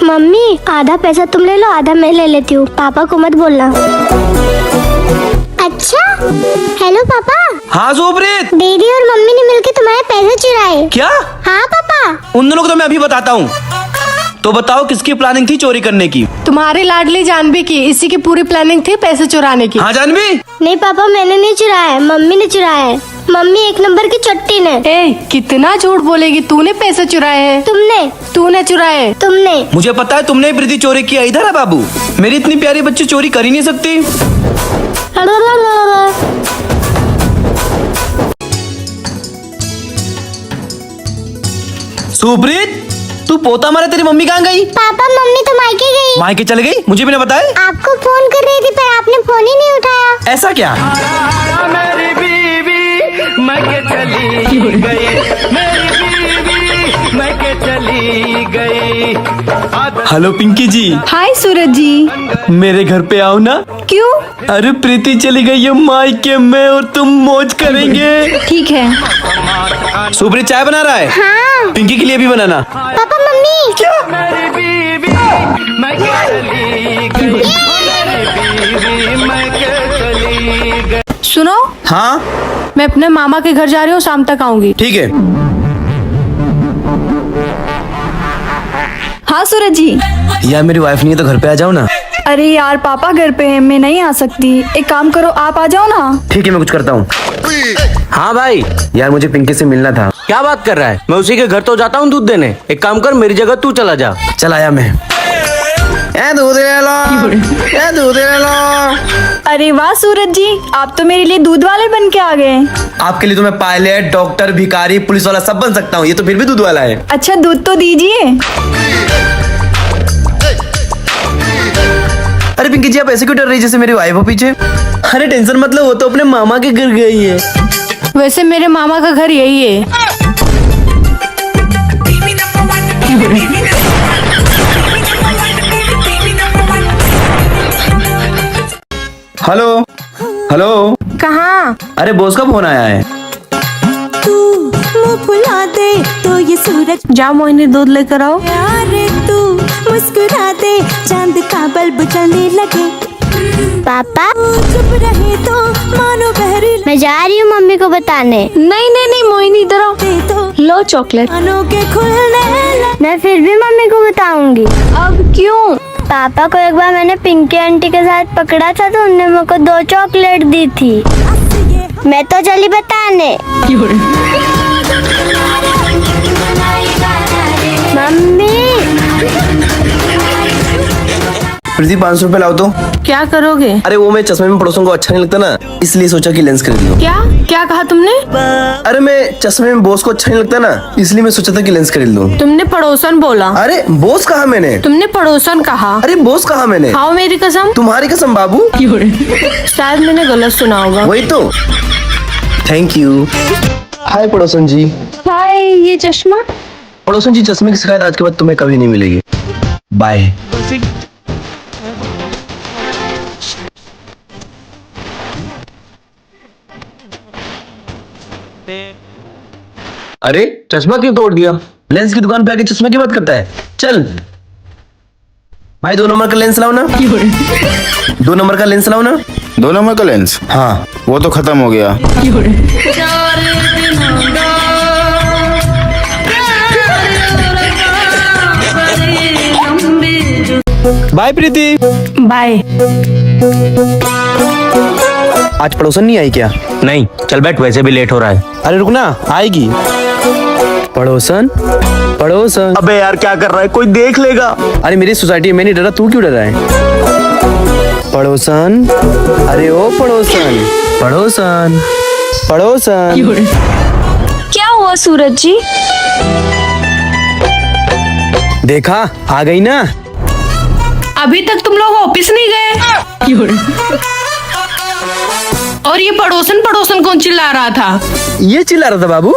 Mummy आधा पैसा तुम ले लो, आधा मैं ले लेती हूँ, पापा को मत बोलना। अच्छा, हेलो पापा। हाँ सुप्रीत। दीदी और मम्मी ने मिलकर तुम्हारे पैसे चुराए। क्या? हाँ पापा। उन दोनों को तो मैं अभी बताता हूँ। तो बताओ किसकी प्लानिंग थी चोरी करने की? तुम्हारी लाडली जानवी की, इसी की पूरी प्लानिंग थी पैसे चुराने की। हाँ जानवी? नहीं पापा, मैंने नहीं चुराया है, मम्मी ने चुराया है। मम्मी एक नंबर की चट्टी ने। ए, कितना झूठ बोलेगी, तूने पैसे चुराए हैं। तुमने चुराए। तुमने। मुझे पता है तुमने ही प्रीति चोरी किया। इधर है बाबू, मेरी इतनी प्यारी बच्ची चोरी कर ही नहीं सकती। सुप्रीत, तू पोता मारे, तेरी मम्मी कहाँ गई? पापा मम्मी तो मायके गई। मायके चले गई? मुझे भी नहीं बताया। आपको फोन कर रही थी पर आपने फोन ही नहीं उठाया। ऐसा क्या? मेरी बीवी मैं के चली गई, मेरी बीवी मैं के चली गई। हेलो पिंकी जी। हाय सूरज जी। मेरे घर पे आओ ना। क्यों? अरे प्रीति चली गई है मायके में और तुम मौज करेंगे। ठीक है। सुप्रीत चाय बना रहा है। हाँ। पिंकी के लिए भी बनाना। Papa mummy. क्या? मेरी बीवी मैं के चली गई, मेरी बीवी मैं के चली गई। सुनो, हाँ मैं अपने मामा के घर जा रही हूँ, शाम तक आऊंगी। ठीक है। हाँ सूरज जी। यार मेरी वाइफ नहीं है तो घर पे आ जाओ ना। अरे यार पापा घर पे है, मैं नहीं आ सकती। एक काम करो, आप आ जाओ ना। ठीक है मैं कुछ करता हूँ। हाँ भाई। यार मुझे पिंकी से मिलना था। क्या बात कर रहा है? मैं उसी के घर तो जाता हूँ दूध देने। एक काम कर, मेरी जगह तू चला जा। चल आया मैं। दूध ले लो, दूध ले लो। अरे वाह सूरज जी, आप तो मेरे लिए दूध वाले बन के आ गए। आपके लिए तो मैं पायलट, डॉक्टर, भिखारी, पुलिस वाला सब बन सकता हूँ। ये तो फिर भी दूध वाला है। अच्छा दूध तो दीजिए। अरे पिंकी जी आप ऐसे क्यों डर रही जैसे मेरी वाइफ हो पीछे? अरे टेंशन मत लो, वो तो अपने मामा के घर गई है। वैसे मेरे मामा का घर यही है। Hello hello. कहाँ? अरे बॉस का फोन आया है। तू मुँह फुला दे तो ये सूरज, जाओ मोहिनी दूध लेकर आओ। यारे तू मुस्कुरा दे चांद का बल्ब जलने लगे। पापा तू चुप रहे तो मानो बहरी मैं जा रही हूँ मम्मी को बताने। नहीं नहीं नहीं मोहिनी इधर आओ, लगते तो लो चॉकलेट। कानों के खुलने लगे। मैं फिर भी मम्मी को बताऊंगी। अब क्यों? पापा को एक बार मैंने पिंकी आंटी के साथ पकड़ा था तो उन्होंने मेरे को 2 चॉकलेट दी थी। मैं तो चली बताने। मम्मी प्रीति 500 रुपए लाओ तो। क्या करोगे? अरे वो मैं चश्मे में पड़ोसन को अच्छा नहीं लगता ना, इसलिए सोचा कि लेंस खरीद लो। क्या क्या कहा तुमने? अरे मैं चश्मे में बॉस को अच्छा नहीं लगता ना, इसलिए मैं सोचा था कि लेंस खरीद लूं। तुमने पड़ोसन बोला। अरे बॉस कहा मैंने? तुमने पड़ोसन कहा। अरे बॉस कहा मैंने? खाओ मेरी कसम। तुम्हारी कसम बाबू। शायद मैंने गलत सुना होगा। वही तो। Thank you. हाय पड़ोसन जी। हाय, ये चश्मा। पड़ोसन जी चश्मे की शिकायत आज के बाद तुम्हें कभी नहीं मिलेगी। बाय। अरे चश्मा क्यों तोड़ दिया? लेंस की दुकान पे आके चश्मे की बात करता है। चल भाई 2 नंबर का लेंस लाओ ना। 2 नंबर का लेंस लाओ ना। 2 नंबर का लेंस? हाँ वो तो खत्म हो गया। बाय प्रीति। बाय। आज पड़ोसन नहीं आई क्या? नहीं, चल बैठ, वैसे भी लेट हो रहा है। अरे रुकना, आएगी। पड़ोसन पड़ोसन। अबे यार क्या कर रहा है, कोई देख लेगा। अरे मेरी सोसाइटी में नहीं डरा, तू क्यों डरा है? पड़ोसन। अरे ओ पड़ोसन पड़ोसन पड़ोसन। क्या हुआ सूरज जी? देखा आ गई ना। अभी तक तुम लोग ऑफिस नहीं गए? और ये पड़ोसन पड़ोसन कौन चिल्ला रहा था? ये चिल्ला रहा था बाबू।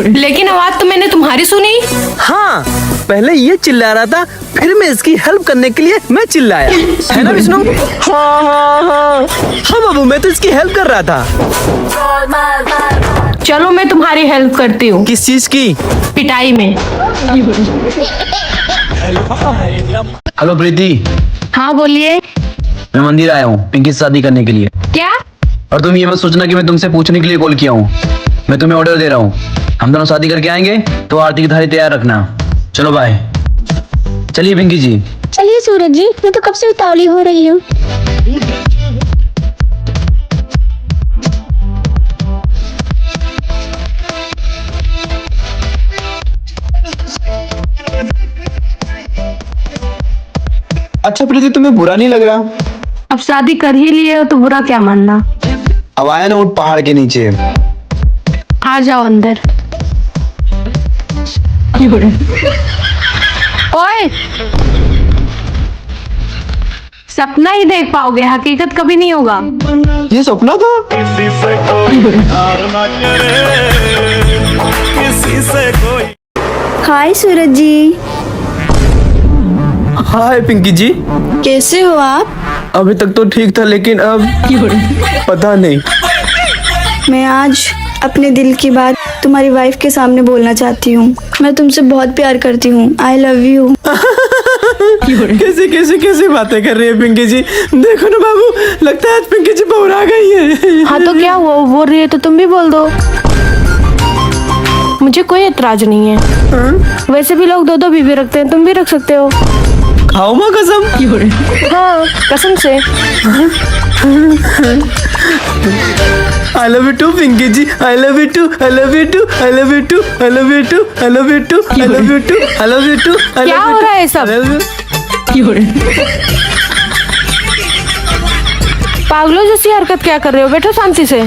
लेकिन आवाज तो मैंने तुम्हारी सुनी। हाँ पहले ये चिल्ला रहा था, फिर मैं इसकी हेल्प करने के लिए मैं चिल्लाया, है ना विष्णु? हाँ हाँ हाँ हाँ बाबू, मैं तो इसकी हेल्प कर रहा था। चलो मैं तुम्हारी हेल्प करती हूँ किस चीज की? पिटाई में। हेलो प्रीति, हाँ बोलिए। मैं मंदिर आया हूँ पिंकी से शादी करने के लिए। क्या? और तुम ये मत सोचना कि मैं तुमसे पूछने के लिए कॉल किया हूँ। मैं तुम्हें ऑर्डर दे रहा हूँ, हम दोनों शादी करके आएंगे तो आरती की थाली तैयार रखना। चलो बाय। चलिए पिंकी जी। चलिए सूरज जी, मैं तो कब से उतावली हो रही हूँ। अच्छा प्रीति, तुम्हें बुरा नहीं लग रहा? अब शादी कर ही लिए हो तो बुरा क्या मानना। अब आया ना उठ पहाड़ के नीचे। आ जाओ अंदर। ओए, सपना ही देख पाओगे, हकीकत कभी नहीं होगा। ये सपना था? किसी से कोई हार ना करे, किसी से कोई। हाय सूरज जी, हाय पिंकी जी। कैसे हो आप? अभी तक तो ठीक था लेकिन अब पता नहीं। मैं आज अपने दिल की बात तुम्हारी वाइफ के सामने बोलना चाहती हूँ। मैं तुमसे बहुत प्यार करती हूँ। I love you. कैसे कैसे कैसे बातें कर रही है पिंकी जी? देखो ना बाबू, लगता है आज पिंकी जी बहुरा गई है। हाँ तो क्या हुआ, वो बोल रही है तो तुम भी बोल दो, मुझे कोई एतराज नहीं है। वैसे भी लोग दो दो बीवी रखते हैं, तुम भी रख सकते हो। खाओ माँ कसम। हाँ कसम से। I love you too Pinky ji. I love you too। I love you too। I love you too। I love you too। I love you too। I love you too। I love you too। क्या हो रहा है सब? पागलों जैसी हरकत क्या कर रहे हो? बैठो शांति से।